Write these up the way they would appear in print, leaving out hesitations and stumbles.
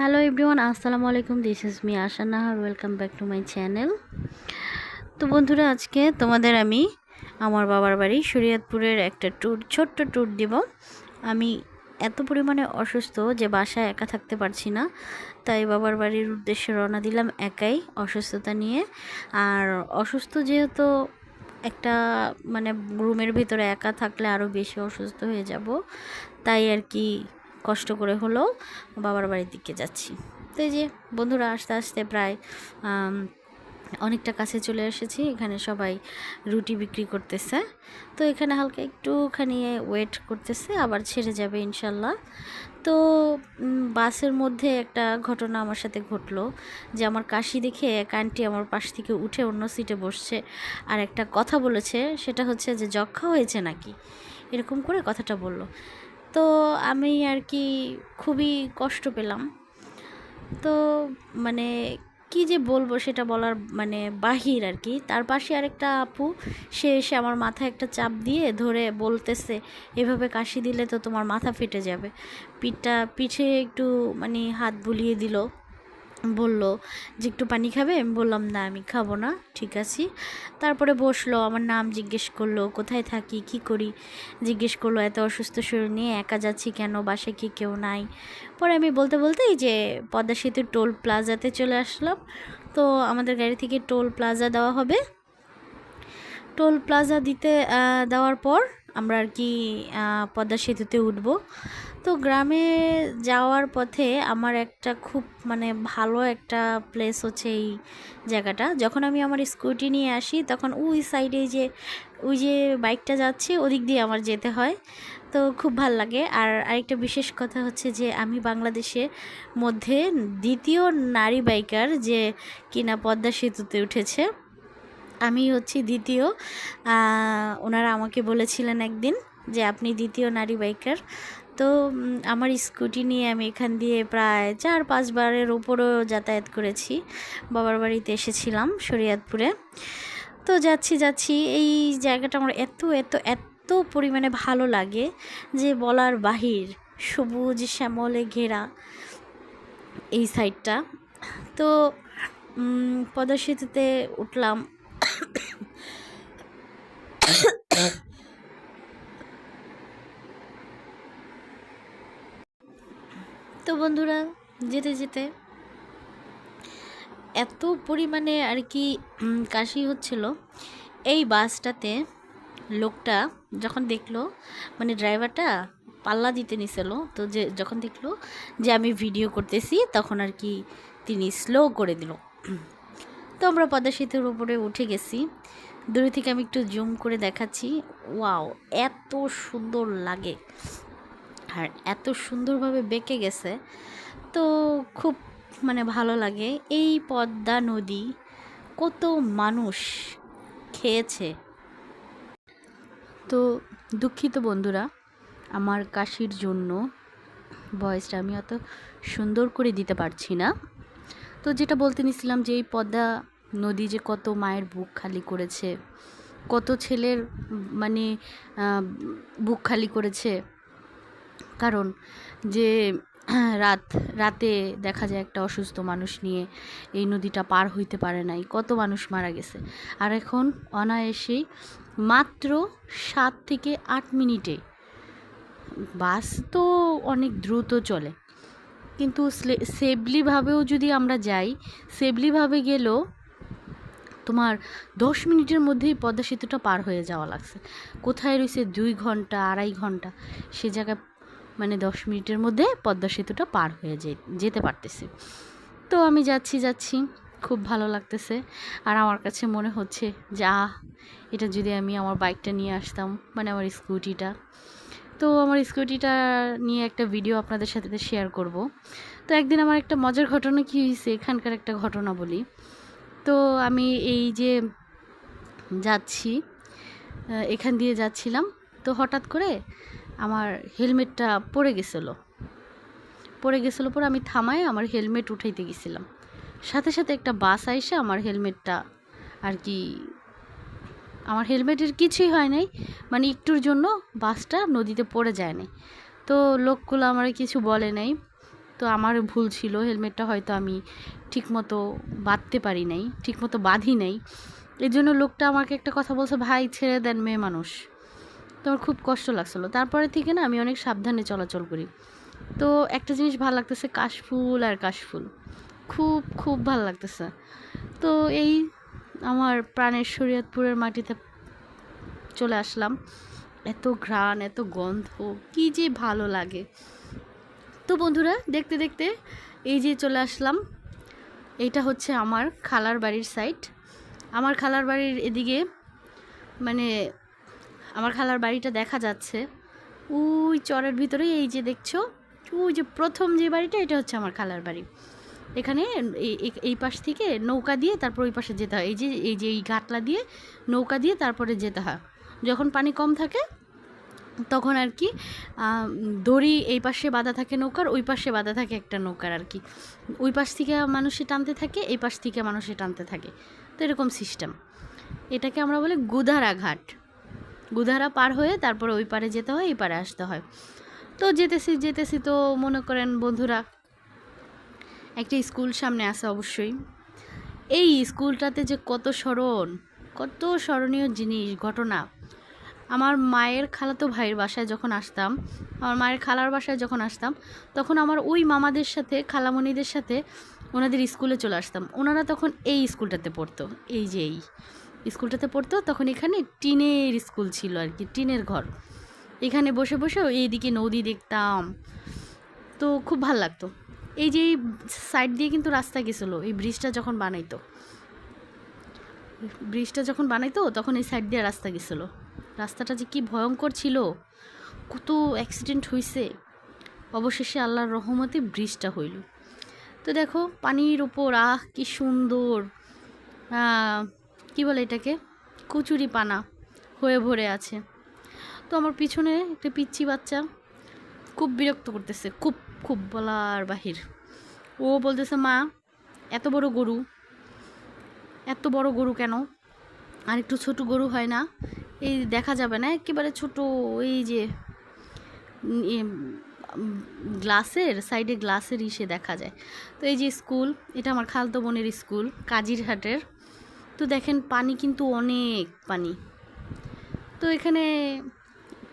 Hello everyone, আসসালামু আলাইকুম। This is me Asha Nahar. Welcome back to my channel. তো বন্ধুরা, আজকে তোমাদের আমি আমার বাবার বাড়ি শরীয়তপুরের একটা ছোট্ট ট্যুর দিব। আমি এত পরিমাণে অসুস্থ যে বাসায় একা থাকতে পারছি না, তাই বাবার বাড়ির উদ্দেশ্যে রওনা দিলাম একাই, অসুস্থতা নিয়ে। আর অসুস্থ যেহেতু, একটা রুমের ভিতরে একা থাকলে আরও বেশি অসুস্থ হয়ে যাব, তাই আর কি কষ্ট করে হলেও বাবার বাড়ির দিকে যাচ্ছি। তো এই যে বন্ধুরা, আস্তে আস্তে প্রায় অনেকটা কাছে চলে এসেছি। এখানে সবাই রুটি বিক্রি করতেছে, তো এখানে হালকা একটুখানি ওয়েট করতেছে, আবার ছেড়ে যাবে ইনশাল্লাহ। তো বাসের মধ্যে একটা ঘটনা আমার সাথে ঘটলো, যে আমার কাশি দেখে এক আন্টি আমার পাশ থেকে উঠে অন্য সিটে বসছে, আর একটা কথা বলেছে, সেটা হচ্ছে যে যক্ষা হয়েছে নাকি, এরকম করে কথাটা বলল। তো আমি আর কি খুবই কষ্ট পেলাম। তো মানে কি যে বলবো, সেটা বলার বাহির আর কি। তার পাশে আরেকটা আপু, সে এসে আমার মাথায় একটা চাপ দিয়ে ধরে বলতেছে, এভাবে কাশি দিলে তো তোমার মাথা ফেটে যাবে। পিঠে একটু হাত বুলিয়ে দিল, বলল যে একটু পানি খাবে। আমি বললাম না, আমি খাবো না, ঠিক আছি। তারপরে বসলো, আমার নাম জিজ্ঞেস করলো, কোথায় থাকি, কি করি জিজ্ঞেস করলো, এত অসুস্থ শরীর নিয়ে একা যাচ্ছি কেন, বাসায় কি কেউ নাই। পরে আমি বলতে বলতেই যে পদ্মা সেতুর টোল প্লাজাতে চলে আসলাম। তো আমাদের গাড়ি থেকে টোল প্লাজা দেওয়া হবে। টোল প্লাজা দেওয়ার পর আমরা আর কি পদ্মা সেতুতে উঠবো। তো গ্রামে যাওয়ার পথে আমার একটা খুব ভালো একটা প্লেস হচ্ছে এই জায়গাটা। যখন আমি আমার স্কুটি নিয়ে আসি, তখন ওই সাইডে ওই যে বাইকটা যাচ্ছে, ওদিক দিয়ে আমার যেতে হয়। তো খুব ভাল লাগে। আর আরেকটা বিশেষ কথা হচ্ছে যে আমি বাংলাদেশের মধ্যে দ্বিতীয় নারী বাইকার যে কিনা পদ্মা সেতুতে উঠেছে। আমি হচ্ছি দ্বিতীয়। ওনারা আমাকে বলেছিলেন একদিন যে আপনি দ্বিতীয় নারী বাইকার। তো আমার স্কুটি নিয়ে আমি এখান দিয়ে প্রায় 4-5 বারের উপরেও যাতায়াত করেছি। বাবার বাড়িতে এসেছিলাম শরীয়তপুরে। তো যাচ্ছি এই জায়গাটা আমার এত এত এত পরিমাণে ভালো লাগে যে বলার বাহির। সবুজ শ্যামলে ঘেরা এই সাইডটা। তো পদ্মা সেতুতে উঠলাম। তো বন্ধুরা, যেতে যেতে এত পরিমাণে আর কি কাশি হচ্ছিল। এই বাসটাতে লোকটা যখন দেখলো, ড্রাইভারটা পাল্লা দিতে নিছিল, তো যখন দেখলো যে আমি ভিডিও করতেছি, তখন আর কি তিনি স্লো করে দিল। তো আমরা পদ্মা সেতুর উপরে উঠে গেছি। দূরে থেকে আমি একটু জুম করে দেখাচ্ছি। ওয়াও, এত সুন্দর লাগে, আর এত সুন্দরভাবে বেঁকে গেছে। তো খুব ভালো লাগে। এই পদ্মা নদী কত মানুষ খেয়েছে। তো দুঃখিত বন্ধুরা, আমার কাশির জন্য ভয়েসটা আমি অত সুন্দর করে দিতে পারছি না। তো যেটা বলতে নিছিলাম, যে এই পদ্মা নদী যে কত মায়ের বুক খালি করেছে, কত ছেলের বুক খালি করেছে। কারণ যে রাতে দেখা যায় একটা অসুস্থ মানুষ নিয়ে এই নদীটা পার হইতে পারে নাই, কত মানুষ মারা গেছে। আর এখন অনায়াসেই মাত্র 7 থেকে 8 মিনিটে, বাস তো অনেক দ্রুত চলে, কিন্তু সেফলিভাবেও যদি আমরা যাই, সেফলিভাবে গেলেও তোমার 10 মিনিটের মধ্যেই পদ্মা সেতুটা পার হয়ে যাওয়া লাগছে। কোথায় রয়েছে 2 ঘন্টা 2.5 ঘন্টা, সে জায়গায় 10 মিনিটের মধ্যে পদ্মা সেতুটা পার হয়ে যেতে পারতেছে। তো আমি যাচ্ছি, খুব ভালো লাগতেছে। আর আমার কাছে মনে হচ্ছে যে এটা যদি আমি আমার বাইকটা নিয়ে আসতাম, আমার স্কুটিটা, তো আমার স্কুটিটা নিয়ে একটা ভিডিও আপনাদের সাথে শেয়ার করব। তো একদিন আমার একটা মজার ঘটনা কী হয়েছে, এখানকার একটা ঘটনা বলি। তো আমি এই যে যাচ্ছি, এখান দিয়ে যাচ্ছিলাম, তো হঠাৎ করে আমার হেলমেটটা পড়ে গেছিলো। পরে আমি থামায় আমার হেলমেট উঠাইতে গেছিলাম, সাথে সাথে একটা বাস আইসা আমার হেলমেটটা আর কি, আমার হেলমেটের কিছুই হয় নাই, একটুর জন্য বাসটা নদীতে পড়ে যায় নাই। তো লোকগুলো আমার কিছু বলে নাই। তো আমার ভুল ছিল, হেলমেটটা হয়তো আমি ঠিকমতো বাঁধতে পারি নাই, ঠিকমতো বাঁধি নাই। এই জন্য লোকটা আমাকে একটা কথা বলছে, ভাই ছেড়ে দেন, মেয়ে মানুষ। তো আমার খুব কষ্ট লাগছিলো। তারপরে থেকে না আমি অনেক সাবধানে চলাচল করি। তো একটা জিনিস ভালো লাগতেছে, কাশফুল আর কাশফুল, খুব খুব ভালো লাগতেছে। তো এই আমার প্রাণের শরীয়তপুরের মাটিতে চলে আসলাম। এত ঘ্রাণ, এত গন্ধ, কি যে ভালো লাগে। তো বন্ধুরা, দেখতে দেখতে এই যে চলে আসলাম। এইটা হচ্ছে আমার খালার বাড়ির সাইড। আমার খালার বাড়ির এদিকে মানে আমার খালার বাড়িটা দেখা যাচ্ছে ওই চরের ভিতরে। এই যে দেখছো, ওই যে প্রথম যে বাড়িটা, এটা হচ্ছে আমার খালার বাড়ি। এখানে এই পাশ থেকে নৌকা দিয়ে তারপর ওই পাশে যেতে হয়। এই যে এই ঘাটলা দিয়ে নৌকা দিয়ে তারপরে যেতে হয়। যখন পানি কম থাকে তখন আর কি দড়ি এই পাশে বাঁধা থাকে নৌকার, ওই পাশে বাঁধা থাকে একটা নৌকার আর কি। ওই পাশ থেকে মানুষে টানতে থাকে, এই পাশ থেকে মানুষে টানতে থাকে। তো এরকম সিস্টেম। এটাকে আমরা বলি গুধারা ঘাট। গুধারা পার হয়ে তারপরে ওই পারে যেতে হয়, এই পারে আসতে হয়। তো যেতেছি তো মনে করেন বন্ধুরা, একটা স্কুল সামনে আছে অবশ্যই। এই স্কুলটাতে যে কত স্মরণীয় জিনিস, ঘটনা। আমার মায়ের খালাতো ভাইয়ের বাসায় যখন আসতাম, আমার মায়ের খালার বাসায় যখন আসতাম, তখন আমার ওই মামাদের সাথে, খালামণিদের সাথে ওনাদের স্কুলে চলে আসতাম। ওনারা তখন এই স্কুলটাতে পড়তো, এই যে এই স্কুলটাতে পড়তো। তখন এখানে টিনের স্কুল ছিল আর কি, টিনের ঘর। এখানে বসে বসে এইদিকে নদী দেখতাম, তো খুব ভাল লাগতো। এই যে এই সাইড দিয়ে কিন্তু রাস্তা গেছিলো, এই ব্রিজটা যখন বানাইতো তখন এই সাইড দিয়ে রাস্তা গেছিলো। রাস্তাটা যে কি ভয়ঙ্কর ছিল, কত অ্যাক্সিডেন্ট হয়েছে। অবশেষে আল্লাহর রহমতে ব্রিজটা হইল। তো দেখো পানির উপর কি সুন্দর, কি বলে এটাকে, কচুরি পানা হয়ে ভরে আছে। তো আমার পিছনে একটা পিচ্চি বাচ্চা খুব বিরক্ত করতেছে, খুব খুব বলার বাহির। ও বলতেছে, মা এত বড় গরু কেন, আর একটু ছোট গরু হয় না? এই দেখা যাবে না একেবারে ছোট, এই যে গ্লাসের সাইডে গ্লাসের ইসে দেখা যায়। তো এই যে স্কুল, এটা আমার খালতো বোনের স্কুল, কাজিরহাটের। তো দেখেন পানি কিন্তু অনেক পানি। তো এখানে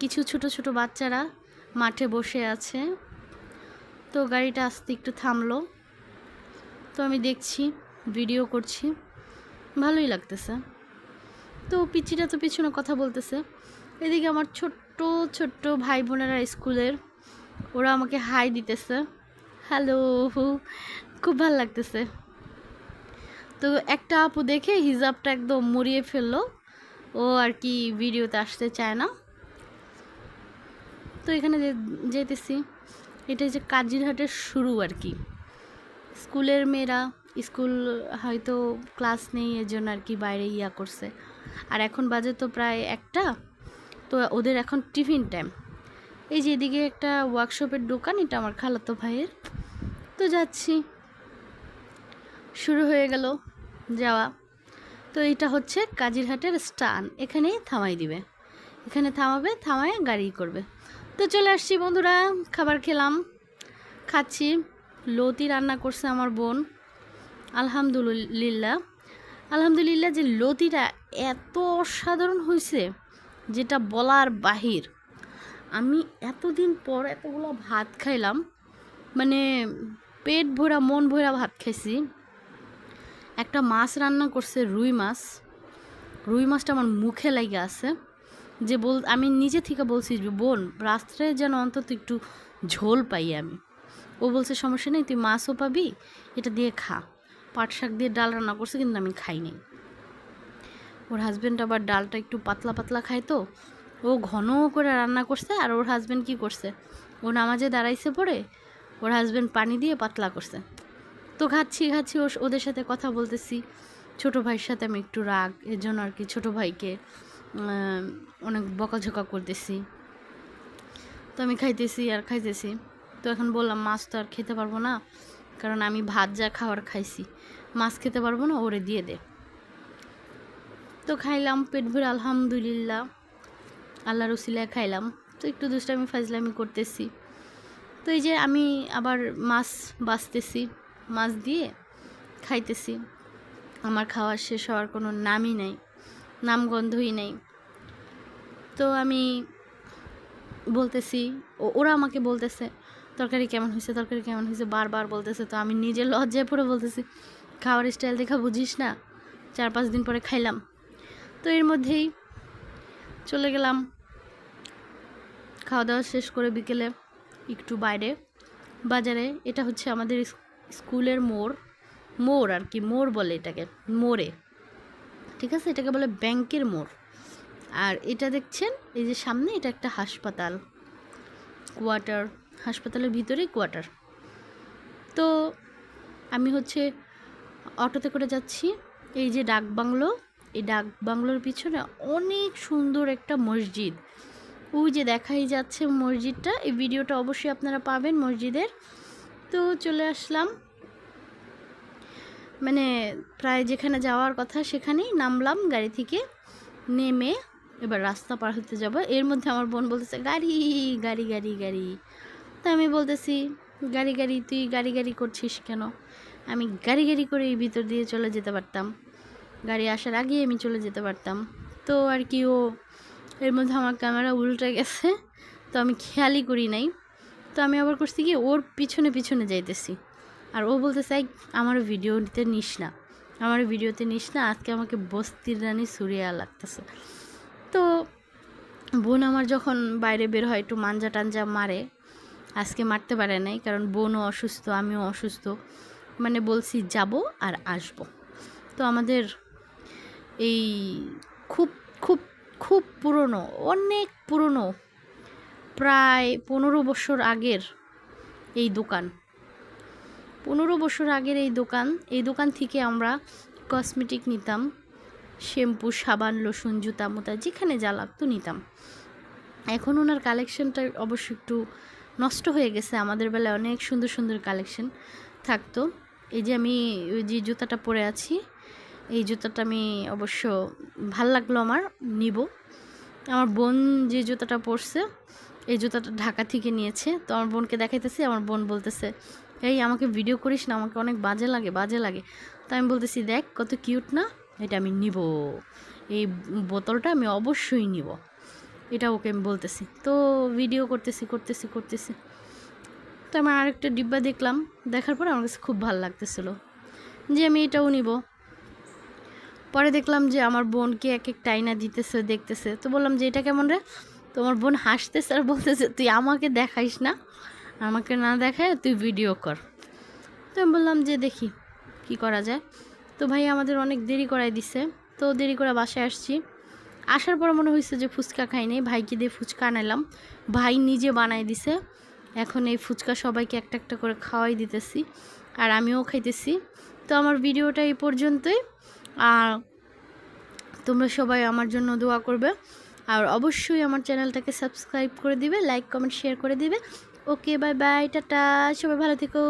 কিছু ছোট ছোট বাচ্চারা মাঠে বসে আছে। তো গাড়িটা আসতে একটু থামলো, তো আমি দেখছি, ভিডিও করছি, ভালোই লাগতেছে। তো পিচ্চিটা তো পিছনে কথা বলতেছে। এদিকে আমার ছোট্ট ছোট্ট ভাই বোনেরা স্কুলের, ওরা আমাকে হাই দিতেছে, হ্যালো, খুব ভালো লাগতেছে। তো একটা আপু দেখে হিজাবটা একদম মুড়িয়ে ফেললো, ও আর কি ভিডিওতে আসতে চায় না। তো এখানে যেতেছি, এটা যে কাজিরহাটের শুরু আর কি। স্কুলের মেয়েরা, স্কুল হয়তো ক্লাস নেই, এর জন্য আর কি বাইরে করছে। আর এখন বাজে তো প্রায় 1টা, তো ওদের এখন টিফিন টাইম। এই যে এদিকে একটা ওয়ার্কশপের দোকান, এটা আমার খালাতো ভাইয়ের। তো যাচ্ছি, শুরু হয়ে গেল যাওয়া। তো এটা হচ্ছে কাজিরহাটের স্টান, এখানেই থামাই দিবে, এখানে থামাবে, থামায় গাড়ি করবে। তো চলে আসছি বন্ধুরা, খাবার খাচ্ছি। লতি রান্না করছে আমার বোন, আলহামদুলিল্লাহ যে লতিটা এত অসাধারণ হয়েছে, যেটা বলার বাহির। আমি এতদিন পর এতগুলো ভাত খাইলাম, মানে পেট ভরা মন ভরা ভাত খাইছি। একটা মাছ রান্না করছে, রুই মাছটা আমার মুখে লাগে আছে। যে আমি নিজে থেকে বলছি, বোন রাত্রে যেন অন্তত একটু ঝোল পাই আমি। ও বলছে, সমস্যা নেই, তুই মাছও পাবি, এটা দিয়ে খা। পাট শাক দিয়ে ডাল রান্না করছে, কিন্তু আমি খাই নাই। ওর হাজব্যান্ড আবার ডালটা একটু পাতলা পাতলা খায়, তো ও ঘন করে রান্না করছে। আর ওর হাজব্যান্ড কি করছে, ও নামাজে দাঁড়াইছে পড়ে, ওর হাজব্যান্ড পানি দিয়ে পাতলা করছে। তো খাচ্ছি ওদের সাথে কথা বলতেছি। ছোটো ভাইয়ের সাথে আমি একটু রাগ, এর জন্য আর কি ছোটো ভাইকে অনেক বকাঝকা করতেছি। তো আমি খাইতেছি। তো এখন বললাম, মাছ তো আর খেতে পারবো না, কারণ আমি ভাত যা খাওয়ার খাইছি, মাছ খেতে পারবো না, ওরে দিয়ে দে। তো খাইলাম পেট ভরে, আলহামদুলিল্লাহ, আল্লাহর উসিলায় খাইলাম। তো একটু দুষ্টামি ফাজলামি করতেছি। তো এই যে আমি আবার মাছ বাছতেছি, মাছ দিয়ে খাইতেছি। আমার খাওয়া শেষ হওয়ার কোনো নামই নাই, নামগন্ধই নেই। তো আমি বলতেছি, ওরা আমাকে বলতেছে তরকারি কেমন হয়েছে, তরকারি কেমন হয়েছে বারবার বলতেছে। তো আমি নিজে লজ্জায় পড়ে বলতেছি, খাওয়ার স্টাইল দেখা বুঝিস না, 4-5 দিন পরে খাইলাম। তো এর মধ্যেই চলে গেলাম খাওয়া দাওয়া শেষ করে বিকেলে একটু বাইরে বাজারে। এটা হচ্ছে আমাদের স্কুলের মোড় আর কি, মোড় বলে এটাকে, মোড়ে, ঠিক আছে, এটাকে বলে ব্যাংকের মোড়। আর এটা দেখছেন এই যে সামনে, এটা একটা হাসপাতাল, কোয়ার্টার, হাসপাতালের ভিতরেই কোয়ার্টার। তো আমি হচ্ছে অটোতে করে যাচ্ছি। এই যে ডাক বাংলো, এই ডাক বাংলোর পিছনে অনেক সুন্দর একটা মসজিদ, ওই যে দেখাই যাচ্ছে মসজিদটা। এই ভিডিওটা অবশ্যই আপনারা পাবেন মসজিদের। তো চলে আসলাম, মানে প্রায় যেখানে যাওয়ার কথা সেখানেই নামলাম গাড়ি থেকে, নেমে এবার রাস্তা পার হতে যাব। এর মধ্যে আমার বোন বলতেছে গাড়ি গাড়ি গাড়ি গাড়ি। তা আমি বলতেছি গাড়ি গাড়ি, তুই গাড়ি গাড়ি করছিস কেন? আমি গাড়ি গাড়ি করে এই ভিতর দিয়ে চলে যেতে পারতাম, গাড়ি আসার আগেই আমি চলে যেতে পারতাম। তো আর কি, ও এর মধ্যে আমার ক্যামেরা উল্টে গেছে, তো আমি খেয়ালই করি নাই। তো আমি আবার করছি কি, ওর পিছনে পিছনে যাইতেছি। আর ও বলতেছে আমার ভিডিওতে নিস না, আমার ভিডিওতে নিস না, আজকে আমাকে বস্তির রানী সুরিয়া লাগতেছে। তো বোন আমার যখন বাইরে বের হয় একটু মাঞ্জা টাঞ্জা মারে, আজকে মারতে পারে নাই, কারণ বোনও অসুস্থ, আমিও অসুস্থ, মানে বলছি যাব আর আসব। তো আমাদের এই খুব খুব খুব পুরনো, অনেক পুরনো, প্রায় 15 বছর আগের এই দোকান, 15 বছর আগের এই দোকান। এই দোকান থেকে আমরা কসমেটিক নিতাম, শ্যাম্পু, সাবান, লোশন, জুতা মুতা, যেখানে যা লাগতো নিতাম। এখন ওনার কালেকশনটা অবশ্য একটু নষ্ট হয়ে গেছে, আমাদের বেলায় অনেক সুন্দর সুন্দর কালেকশন থাকতো। এই যে আমি যে জুতাটা পরে আছি, এই জুতাটা আমি অবশ্য ভাল লাগলো আমার, নিব। আমার বোন যে জুতাটা পরছে, এই জুতাটা ঢাকা থেকে নিয়েছে। তো আমার বোনকে দেখাইতেছি, আমার বোন বলতেছে এই আমাকে ভিডিও করিস না, আমাকে অনেক বাজে লাগে বাজে লাগে। তো আমি বলতেছি দেখ কত কিউট না, এটা আমি নিব, এই বোতলটা আমি অবশ্যই নিব, এটা ওকে আমি বলতেছি। তো ভিডিও করতেছি। তো আমার আরেকটা ডিব্বা দেখলাম, দেখার পর আমার কাছে খুব ভালো লাগতেছিল যে আমি এটাও নিব। পরে দেখলাম যে আমার বোনকে এক একটা আয়না দিতেছে, দেখতেছে। তো বললাম যে এটা কেমন রে? তো আমার বোন হাসতেছে আর বলতেছে তুই আমাকে দেখাইস না, আমাকে না দেখায় তুই ভিডিও কর। তো আমি বললাম যে দেখি কি করা যায়। তো ভাই আমাদের অনেক দেরি করাই দিছে, তো দেরি করে বাসায় আসছি। আসার পর মনে হয়েছে যে ফুচকা খাই নাই, ভাইকে দিয়ে ফুচকা আনাইলাম, ভাই নিজে বানাই দিছে। এখন এই ফুচকা সবাইকে একটা একটা করে খাওয়াই দিতেছি, আর আমিও খাইতেছি। তো আমার ভিডিওটা এই পর্যন্তই, আর তোমরা সবাই আমার জন্য দোয়া করবে, আর অবশ্যই আমার চ্যানেলটাকে সাবস্ক্রাইব করে দিবে, লাইক কমেন্ট শেয়ার করে দিবে। ওকে, বাই বাই, টাটা, সবাই ভালো থেকো।